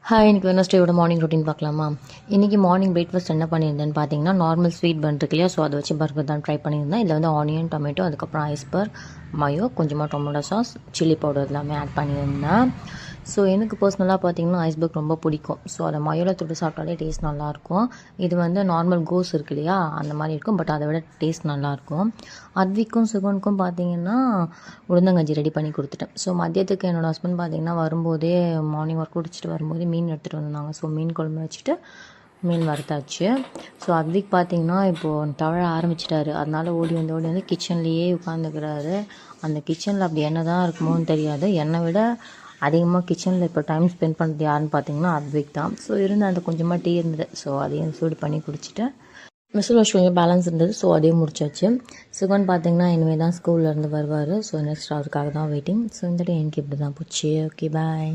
Hi, இன்னைக்கு வெட்னஸ்டேயோட morning routine பார்க்கலாமா? இன்றைக்கி மார்னிங் பிரேக்ஃபாஸ்ட் என்ன பண்ணியிருந்தேன்னு பார்த்தீங்கன்னா, நார்மல் ஸ்வீட் பன் இருக்கு இல்லையா? ஸோ அதை வச்சு பர்கர் தான் ட்ரை பண்ணியிருந்தேன். இதில் வந்து ஆனியன், டொமேட்டோ, அதுக்கப்புறம் ஐஸ்பர், மயோ, கொஞ்சமாக டொமேட்டோ சாஸ், சில்லி பவுடர் எல்லாமே ஆட் பண்ணியிருந்தேன். ஸோ எனக்கு பர்சனலாக பார்த்தீங்கன்னா ஐஸ்பர்க் ரொம்ப பிடிக்கும். ஸோ அதை மயோவில் தொட்டு சாப்பிட்டாலே டேஸ்ட் நல்லாயிருக்கும். இது வந்து நார்மல் கோஸ் இருக்கு இல்லையா? அந்த மாதிரி இருக்கும். பட் அதை விட டேஸ்ட் நல்லாயிருக்கும். அத்விக்கும் சுகனுக்கும் பார்த்தீங்கன்னா உளுந்தங்கஞ்சி ரெடி பண்ணி கொடுத்துட்டேன். ஸோ மதியத்துக்கு என்னோடய ஹஸ்பண்ட் பார்த்தீங்கன்னா வரும்போதே மார்னிங் ஒர்க் முடிச்சுட்டு வரும்போதே மீன் எடுத்துகிட்டு வந்தாங்க. ஸோ மீன் குழம்பு வச்சுட்டு மீன் வறுத்தாச்சு. ஸோ அத்விக் பார்த்தீங்கன்னா இப்போது தவழ ஆரம்பிச்சிட்டாரு. அதனால் ஓடி வந்து கிச்சன்லேயே உட்காந்துக்கிறாரு. அந்த கிச்சனில் அப்படி என்ன தான் இருக்குமோன்னு தெரியாது. என்னை விட அதிகமாக கிச்சனில் இப்போ டைம் ஸ்பெண்ட் பண்ணுறது யாருன்னு பார்த்தீங்கன்னா அத்விக் தான். ஸோ இருந்து அந்த கொஞ்சமாக டீ இருந்தது. ஸோ அதையும் சூடு பண்ணி குடிச்சிட்டு மிஷில் வாஷ் கொஞ்சம் பேலன்ஸ் இருந்தது. ஸோ அதையும் முடிச்சாச்சு. சுகன் பார்த்தீங்கன்னா இனிமேல் தான் ஸ்கூல்லேருந்து வருவார். ஸோ நெக்ஸ்ட் அவருக்காக தான் வெயிட்டிங். ஸோ இந்த டே எனக்கு இப்படி தான் போச்சு. ஓகே, பாய்.